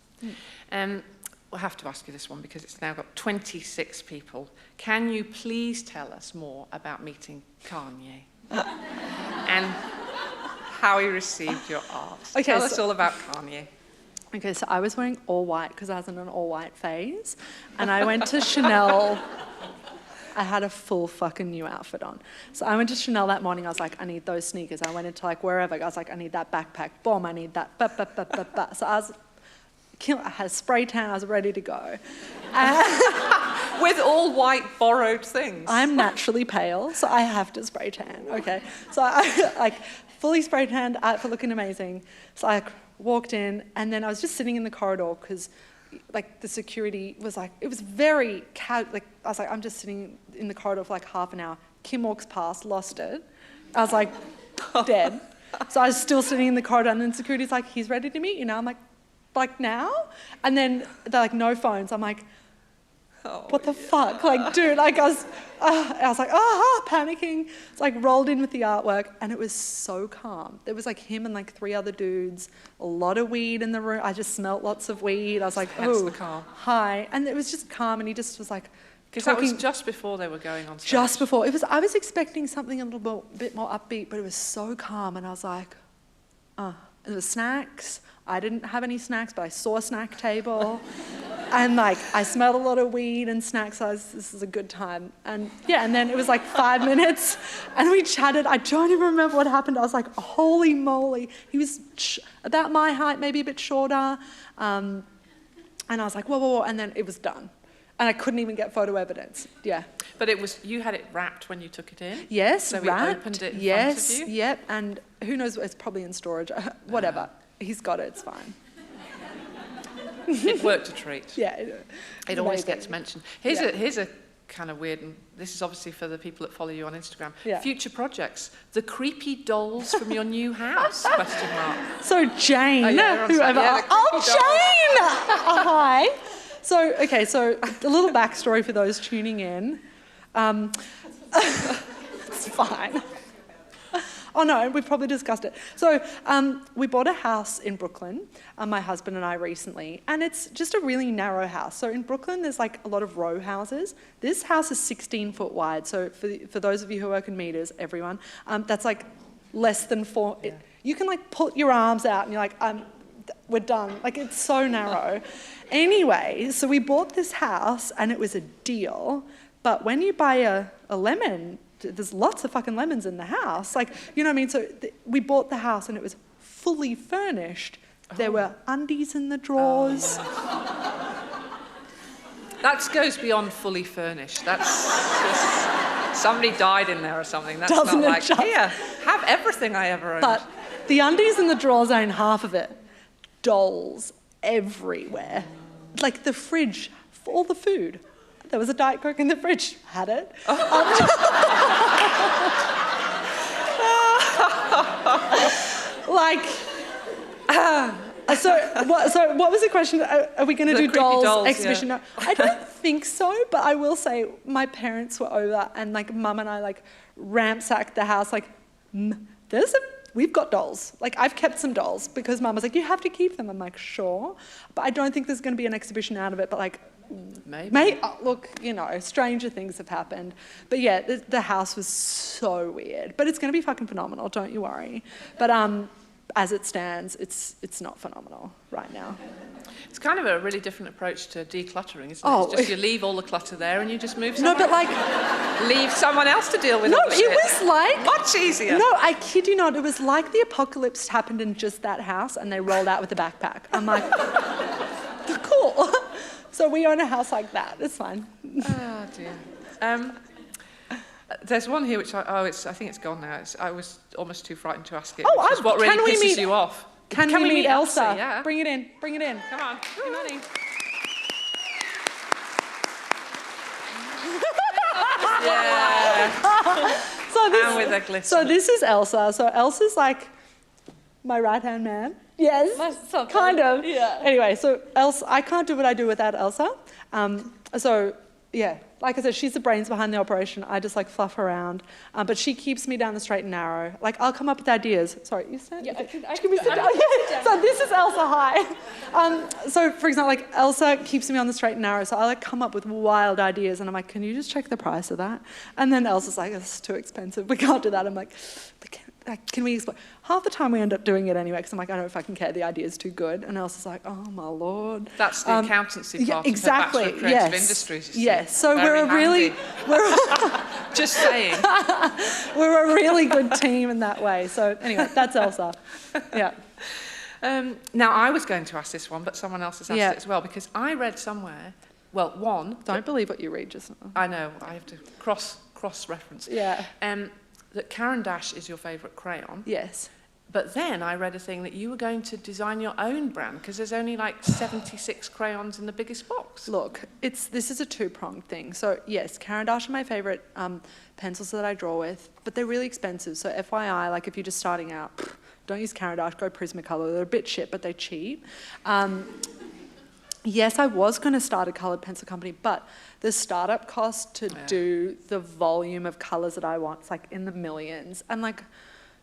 We'll have to ask you this one because it's now got 26 people. Can you please tell us more about meeting Kanye and how he received your art? Tell us all about Kanye. Okay, so I was wearing all white because I was in an all white phase, and I went to Chanel. I had a full fucking new outfit on. So I went to Chanel that morning. I was like, I need those sneakers. I went into like wherever. I was like, I need that backpack. Boom, I need that. So I had a spray tan. I was ready to go. With all white borrowed things. I'm naturally pale, so I have to spray tan. Okay, so I like fully spray tanned, outfit looking amazing. So I walked in, and then I was just sitting in the corridor because like the security was like, it was very like I was like, I'm just sitting in the corridor for like half an hour. Kim walks past, lost it. I was like, dead. So I was still sitting in the corridor, and then security's like, he's ready to meet you now. I'm like now? And then they're like, no phones. I'm like, what the fuck? Like, dude, like I was like, panicking. It's like rolled in with the artwork, and it was so calm. There was like him and like 3 other dudes, a lot of weed in the room. I just smelt lots of weed. I was like, oh, hi. And it was just calm, and he just was like, because that was just before they were going on stage. Just before. It was. I was expecting something a little bit more upbeat, but it was so calm, and I was like, and there was snacks. I didn't have any snacks, but I saw a snack table. And like, I smelled a lot of weed and snacks. So this is a good time. And yeah, and then it was like 5 minutes and we chatted. I don't even remember what happened. I was like, holy moly. He was about my height, maybe a bit shorter. And I was like, whoa. And then it was done. And I couldn't even get photo evidence. Yeah. But it was, you had it wrapped when you took it in? Yes, so wrapped. So we opened it in front of you? Yep. And who knows, it's probably in storage. Whatever. He's got it, it's fine. It worked a treat. Yeah. It always gets mentioned. Here's a kind of weird, and this is obviously for the people that follow you on Instagram. Future projects. The creepy dolls from your new house, question mark. So Jane, whoever. Jane! Hi. So, okay, so a little backstory for those tuning in. It's fine. Oh no, we've probably discussed it. So we bought a house in Brooklyn, my husband and I recently, and it's just a really narrow house. So in Brooklyn, there's like a lot of row houses. This house is 16 foot wide. So for those of you who work in meters, everyone, that's like less than 4. You can like put your arms out and you're like, we're done. Like it's so narrow. Anyway, so we bought this house and it was a deal. But when you buy a lemon, there's lots of fucking lemons in the house. Like, you know what I mean? So we bought the house and it was fully furnished. There were undies in the drawers. That goes beyond fully furnished. That's just, somebody died in there or something. That's Doesn't not like, just... here, have everything I ever owned. But the undies in the drawers ain't half of it. Dolls everywhere. Like the fridge, for all the food. There was a Diet Coke in the fridge. Had it. So what was the question? Are we going to do dolls exhibition? Yeah. No, I don't think so, but I will say my parents were over and like mum and I like ransacked the house. Like, there's a we've got dolls. Like, I've kept some dolls because Mum was like, you have to keep them. I'm like, sure. But I don't think there's going to be an exhibition out of it. But, like, Maybe. look, you know, stranger things have happened. But, yeah, the house was so weird. But it's going to be fucking phenomenal, don't you worry. But as it stands, it's not phenomenal right now. It's kind of a really different approach to decluttering, isn't it? Oh. It's just you leave all the clutter there and you just move No, somewhere. but, like... Leave someone else to deal with No, all the shit. it was like... Much easier. No, I kid you not. It was like the apocalypse happened in just that house and they rolled out with a backpack. I'm like, cool. So we own a house like that. It's fine. Oh, dear. There's one here which I think it's gone now. I was almost too frightened to ask it. Oh, which is what really pisses meet, you off. Can we meet Elsa? Yeah. Bring it in. Bring it in. Come on. Come on in. Yeah. And with a glitter. So this is Elsa. So Elsa's like my right-hand man. Yes, kind of. Yeah. Anyway, so Elsa, I can't do what I do without Elsa. So yeah, like I said, she's the brains behind the operation. I just like fluff around, but she keeps me down the straight and narrow. Like I'll come up with ideas. Sorry, you stand? Yeah, okay. Can we sit down? Yeah. So this is Elsa. Hi. So for example, like Elsa keeps me on the straight and narrow. So I like come up with wild ideas, and I'm like, can you just check the price of that? And then Elsa's like, it's too expensive. We can't do that. I'm like, can we explain? Half the time we end up doing it anyway because I'm like, I don't fucking care. The idea's too good. And Elsa's like, oh my lord. That's the accountancy part exactly. of the Bachelor of Creative Industries. You see. Yes. So Very we're just saying. we're a really good team in that way. So anyway, that's Elsa. Yeah. Now I was going to ask this one, but someone else has asked it as well because I read somewhere. Well, one. Don't believe what you read just now. I know. I have to cross reference. Yeah. That Caran d'Ache is your favourite crayon. Yes. But then I read a thing that you were going to design your own brand because there's only like 76 crayons in the biggest box. Look, this is a two-pronged thing. So yes, Caran d'Ache are my favourite pencils that I draw with, but they're really expensive. So FYI, like if you're just starting out, don't use Caran d'Ache, go Prismacolor. They're a bit shit, but they're cheap. Yes, I was going to start a coloured pencil company, but the startup cost to do the volume of colours that I want is like in the millions. And like,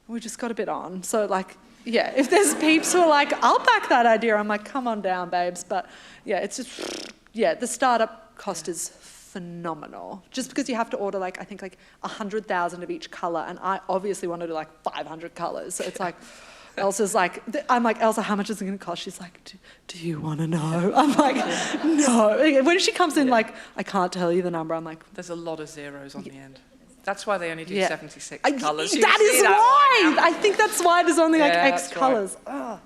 we just got a bit on. So like, yeah, if there's peeps who are like, I'll back that idea, I'm like, come on down, babes. But yeah, it's just, yeah, the startup cost is phenomenal. Just because you have to order like, I think like 100,000 of each colour. And I obviously want to do like 500 colours. So it's like... Elsa's like, I'm like, Elsa, how much is it going to cost? She's like, do you want to know? I'm like, no. When she comes in, like, I can't tell you the number. I'm like, there's a lot of zeros on the end. That's why they only do 76 colours. That is why. I think that's why there's only like X colours. Right. Oh.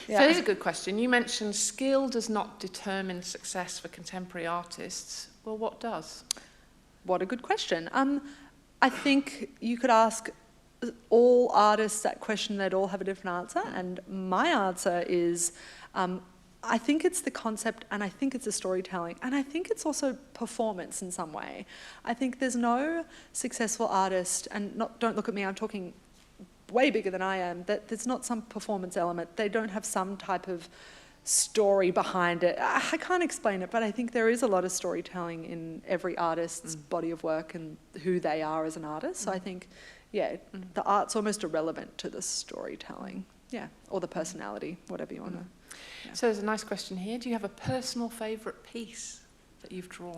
So here's a good question. You mentioned skill does not determine success for contemporary artists. Well, what does? What a good question. I think you could ask all artists that question, they'd all have a different answer. And my answer is, I think it's the concept and I think it's the storytelling and I think it's also performance in some way. I think there's no successful artist, and don't look at me, I'm talking way bigger than I am, that there's not some performance element. They don't have some type of story behind it. I can't explain it, but I think there is a lot of storytelling in every artist's body of work and who they are as an artist. So I think, yeah, the art's almost irrelevant to the storytelling, or the personality, whatever you want to. Yeah. So there's a nice question here. Do you have a personal favourite piece that you've drawn?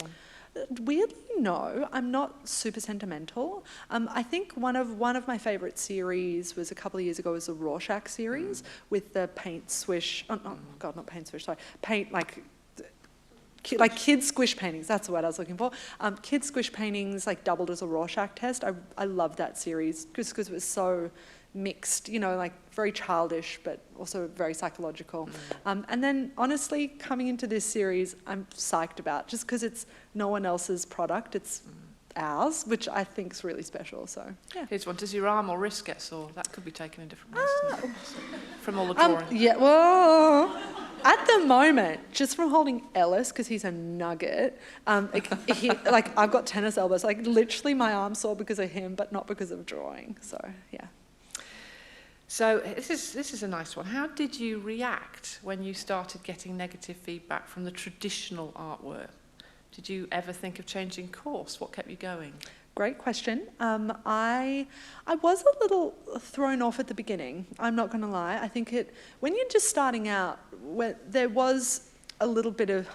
Weirdly, no. I'm not super sentimental. I think one of my favourite series was a couple of years ago was the Rorschach series with the paint swish. Oh, not paint swish. Sorry, paint like kid squish paintings. That's the word I was looking for. Kid squish paintings like doubled as a Rorschach test. I loved that series just because it was so mixed, like very childish, but also very psychological. And then honestly, coming into this series, I'm psyched about just because it's no one else's product. It's ours, which I think is really special. So yeah. Here's one. Does your arm or wrist get sore? That could be taken in different ways from all the drawing. Yeah, well, at the moment, just from holding Ellis, because he's a nugget, I've got tennis elbows. Like literally my arm's sore because of him, but not because of drawing. So yeah. So this is a nice one. How did you react when you started getting negative feedback from the traditional artwork? Did you ever think of changing course? What kept you going? great question. I was a little thrown off at the beginning. I'm not going to lie. I think when you're just starting out, there was a little bit of,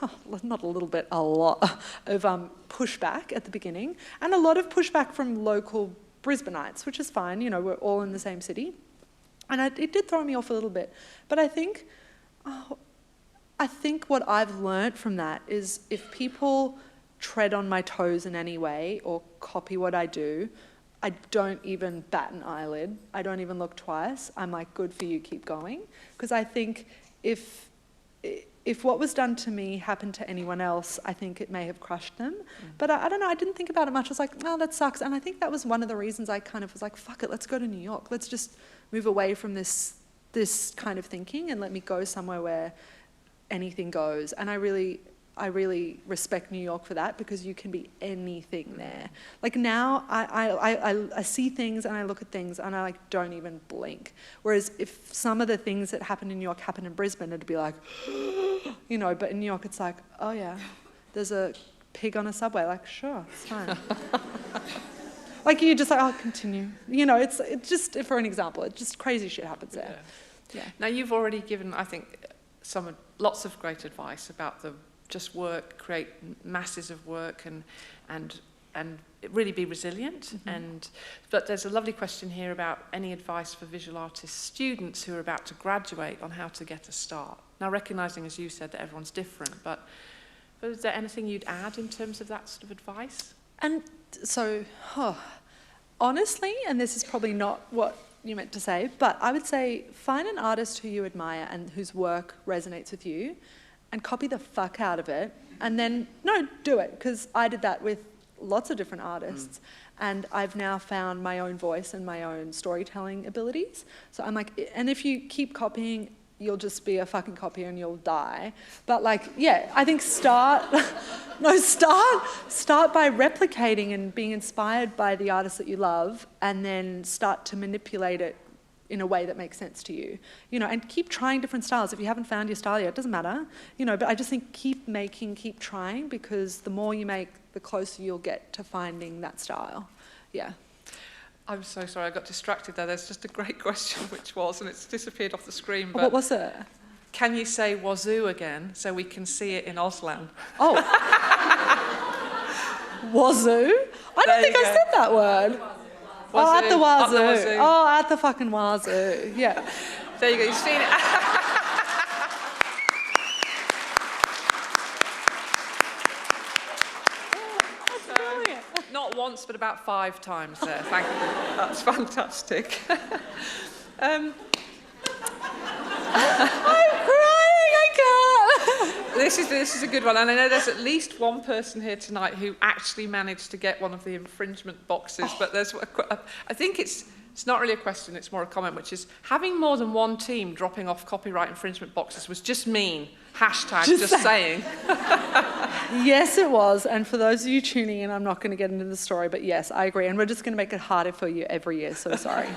not a little bit, a lot of pushback at the beginning, and a lot of pushback from local Brisbaneites, which is fine. You know, we're all in the same city, and it did throw me off a little bit. But I think what I've learnt from that is if people tread on my toes in any way or copy what I do, I don't even bat an eyelid. I don't even look twice. I'm like, good for you, keep going. Because I think if what was done to me happened to anyone else, I think it may have crushed them. But I don't know, I didn't think about it much. I was like, oh, that sucks. And I think that was one of the reasons I kind of was like, fuck it, let's go to New York. Let's just move away from this kind of thinking and let me go somewhere where anything goes. And I really respect New York for that, because you can be anything there. Like now, I see things and I look at things and I like don't even blink. Whereas if some of the things that happen in New York happen in Brisbane, it'd be like, you know. But in New York, it's like, oh yeah, there's a pig on a subway. Like, sure, it's fine. Like you just like, I'll continue. You know, it's just for an example. It's just crazy shit happens there. Yeah. Now you've already given, I think, lots of great advice about just work, create masses of work, and really be resilient. But there's a lovely question here about any advice for visual artist students who are about to graduate on how to get a start. Now, recognising, as you said, that everyone's different, but is there anything you'd add in terms of that sort of advice? And so, honestly, and this is probably not what you meant to say, but I would say find an artist who you admire and whose work resonates with you, and copy the fuck out of it, and then, do it, because I did that with lots of different artists, and I've now found my own voice and my own storytelling abilities. So I'm like, and if you keep copying, you'll just be a fucking copier and you'll die. But like, yeah, I think start by replicating and being inspired by the artists that you love, and then start to manipulate it in a way that makes sense to you, you know, and keep trying different styles. If you haven't found your style yet, it doesn't matter, you know, but I just think keep trying, because the more you make, the closer you'll get to finding that style. Yeah. I'm so sorry, I got distracted there. There's just a great question, which was, and it's disappeared off the screen, but what was it? Can you say wazoo again so we can see it in Auslan? Oh. Wazoo? I don't think I said that word. Wazoo. Oh, at the wazoo. Wazoo. Oh, at the fucking wazoo. Yeah. There you go. You've seen it. Not once, but about 5 times there. Thank you. That's fantastic. I'm crying. I can't. This is a good one, and I know there's at least one person here tonight who actually managed to get one of the infringement boxes. But there's, I think it's not really a question; it's more a comment, which is having more than one team dropping off copyright infringement boxes was just mean. Hashtag just saying. Yes, it was. And for those of you tuning in, I'm not going to get into the story, but yes, I agree. And we're just going to make it harder for you every year. So sorry.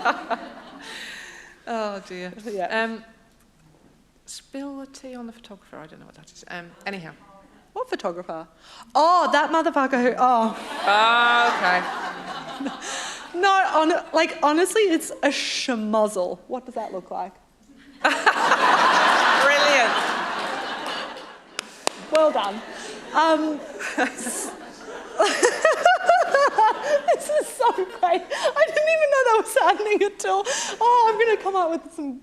Oh dear. Yeah. Spill the tea on the photographer. I don't know what that is. Anyhow. What photographer? Oh, that motherfucker who. Oh. Okay. No, honestly, it's a schmozzle. What does that look like? Brilliant. Well done. This is so great. I didn't even know that was happening until. I'm going to come up with some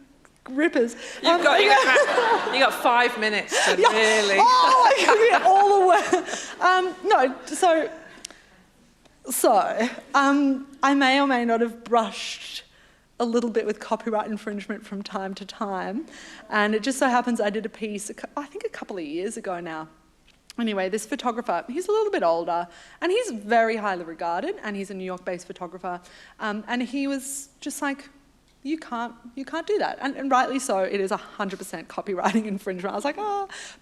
rippers. You got 5 minutes to really. Oh, I can get all the way. So, I may or may not have brushed a little bit with copyright infringement from time to time, and it just so happens I did a piece, I think a couple of years ago now. Anyway, this photographer, he's a little bit older, and he's very highly regarded, and he's a New York-based photographer, and he was just like, you can't do that. And rightly so, it is 100% copywriting infringement. I was like,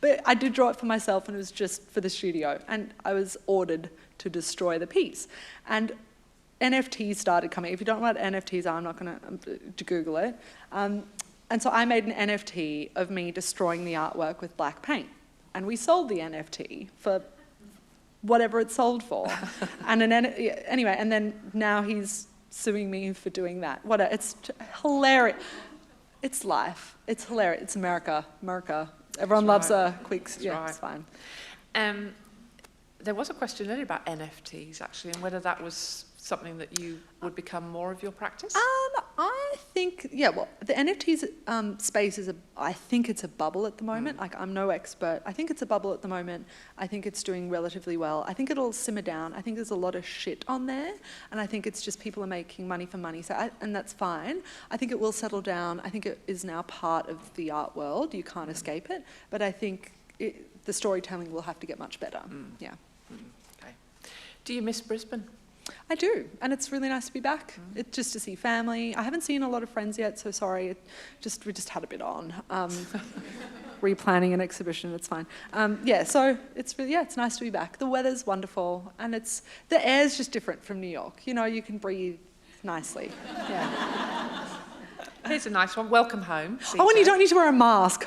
but I did draw it for myself, and it was just for the studio, and I was ordered to destroy the piece. And NFTs started coming. If you don't know what NFTs are, I'm not going to Google it. And so I made an NFT of me destroying the artwork with black paint. And we sold the NFT for whatever it sold for. Anyway, and then now he's suing me for doing that. It's hilarious. It's life. It's hilarious. It's America. Everyone loves a quick, it's fine. There was a question earlier about NFTs, actually, and whether that was something that you would become more of your practice? I think, the NFTs space I think it's a bubble at the moment. Like, I'm no expert. I think it's a bubble at the moment. I think it's doing relatively well. I think it'll simmer down. I think there's a lot of shit on there, and I think it's just people are making money for money, and that's fine. I think it will settle down. I think it is now part of the art world. You can't escape it, but I think the storytelling will have to get much better. Yeah. Okay. Do you miss Brisbane? I do, and it's really nice to be back. It's just to see family. I haven't seen a lot of friends yet, so sorry. We just had a bit on. Replanning an exhibition, it's fine. So it's nice to be back. The weather's wonderful, and the air's just different from New York. You know, you can breathe nicely. Yeah. Here's a nice one. Welcome home, CJ. Oh, and you don't need to wear a mask.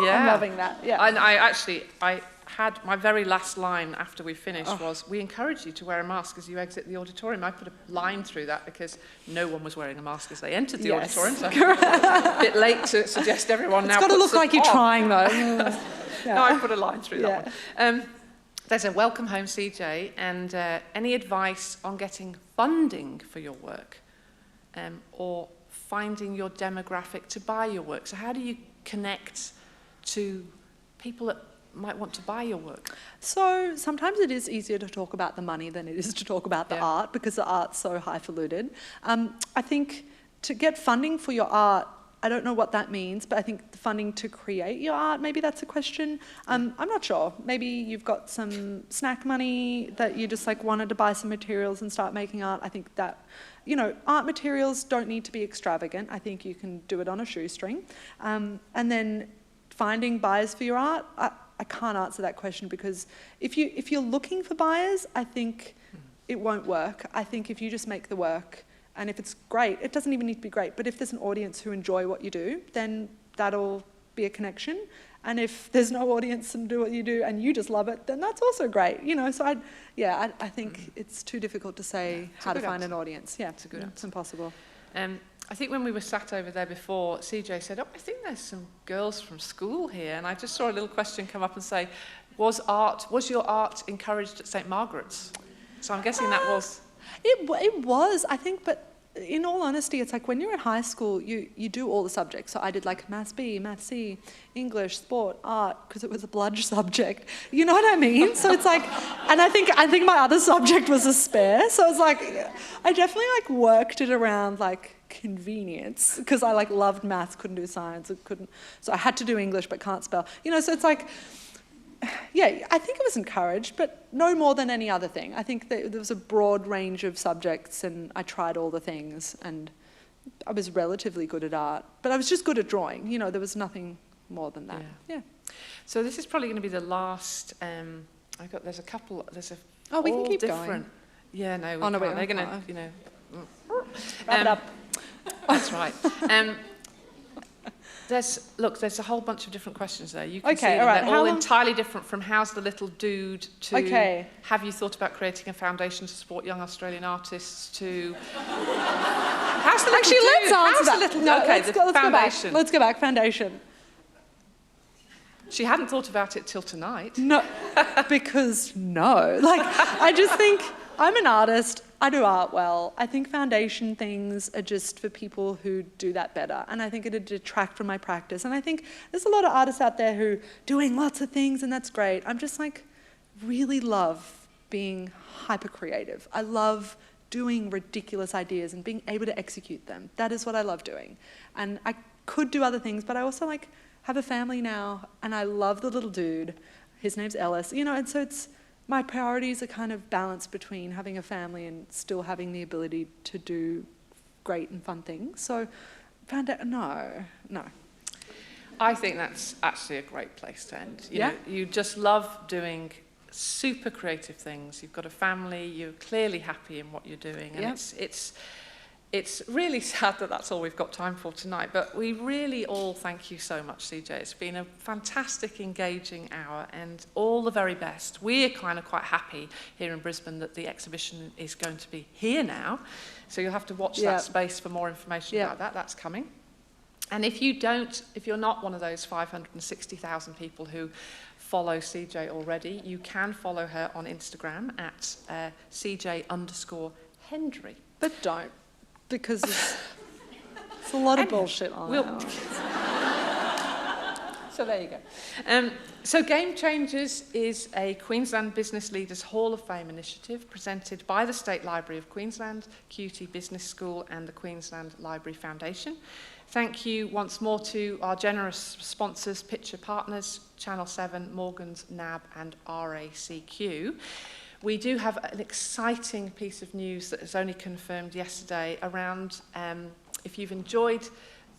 Yeah. I'm loving that. Yeah. I had my very last line after we finished was, we encourage you to wear a mask as you exit the auditorium. I put a line through that because no one was wearing a mask as they entered the auditorium, so a bit late to suggest everyone now. It's got to look like you're trying, though. No, I put a line through that one. There's a welcome home, CJ, and any advice on getting funding for your work, or finding your demographic to buy your work? So how do you connect to people that might want to buy your work? So sometimes it is easier to talk about the money than it is to talk about the art, because the art's so highfalutin. I think to get funding for your art, I don't know what that means, but I think the funding to create your art, maybe that's a question. I'm not sure. Maybe you've got some snack money that you just wanted to buy some materials and start making art. I think that, art materials don't need to be extravagant. I think you can do it on a shoestring. And then finding buyers for your art, I can't answer that question, because if you're looking for buyers, I think it won't work. I think if you just make the work, and if it's great, it doesn't even need to be great, but if there's an audience who enjoy what you do, then that'll be a connection. And if there's no audience and do what you do and you just love it, then that's also great. So I think it's too difficult to say how to find an audience. Yeah, it's impossible. I think when we were sat over there before, CJ said, I think there's some girls from school here. And I just saw a little question come up and say, was your art encouraged at St. Margaret's? So I'm guessing that was... It was, I think, but in all honesty, it's like when you're in high school, you do all the subjects. So I did Maths B, Maths C, English, sport, art, because it was a bludge subject. You know what I mean? So it's and I think my other subject was a spare. So it's I definitely worked it around convenience, because I loved maths, couldn't do science, so I had to do English but can't spell. So it's I think it was encouraged, but no more than any other thing. I think that there was a broad range of subjects, and I tried all the things, and I was relatively good at art, but I was just good at drawing. There was nothing more than that. Yeah. So this is probably going to be the last. There's a couple. We can keep different. Going. Yeah, no, we no, can't. They're going to, wrap it up. That's right. There's a whole bunch of different questions there. You can see all right. They're all entirely different, from how's the little dude to have you thought about creating a foundation to support young Australian artists to how's the little dude? Let's answer that. Let's foundation. Let's go back. Foundation. She hadn't thought about it till tonight. No, because I just think I'm an artist. I do art well. I think foundation things are just for people who do that better. And I think it'd detract from my practice. And I think there's a lot of artists out there who are doing lots of things, and that's great. I'm just really love being hyper creative. I love doing ridiculous ideas and being able to execute them. That is what I love doing. And I could do other things, but I also have a family now, and I love the little dude. His name's Ellis, and so my priorities are kind of balanced between having a family and still having the ability to do great and fun things. So, no. I think that's actually a great place to end. You know, you just love doing super creative things. You've got a family. You're clearly happy in what you're doing, and it's really sad that that's all we've got time for tonight, but we really all thank you so much, CJ. It's been a fantastic, engaging hour, and all the very best. We're kind of quite happy here in Brisbane that the exhibition is going to be here now, so you'll have to watch that space for more information about that. That's coming. And if you're not one of those 560,000 people who follow CJ already, you can follow her on Instagram at CJ_Hendry. But don't, because it's a lot of bullshit on it. So there you go. So Game Changers is a Queensland Business Leaders Hall of Fame initiative presented by the State Library of Queensland, QT Business School and the Queensland Library Foundation. Thank you once more to our generous sponsors, Picture Partners, Channel 7, Morgans, NAB and RACQ. We do have an exciting piece of news that was only confirmed yesterday around, if you've enjoyed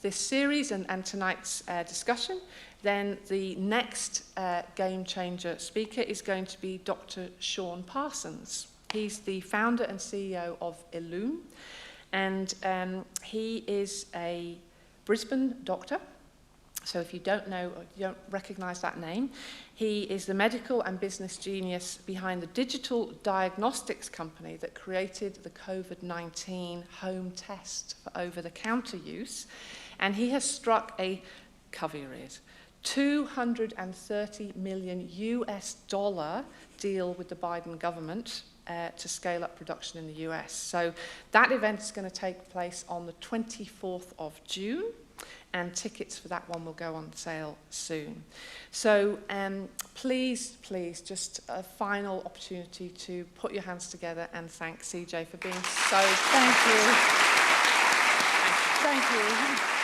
this series and tonight's discussion, then the next Game Changer speaker is going to be Dr. Sean Parsons. He's the founder and CEO of Illume, and he is a Brisbane doctor. So if you don't know or you don't recognise that name, he is the medical and business genius behind the digital diagnostics company that created the COVID-19 home test for over-the-counter use. And he has struck a, cover your ears, $230 million deal with the Biden government to scale up production in the US. So that event is going to take place on the 24th of June, and tickets for that one will go on sale soon. So please, just a final opportunity to put your hands together and thank CJ for being so... Thank you. Thank you.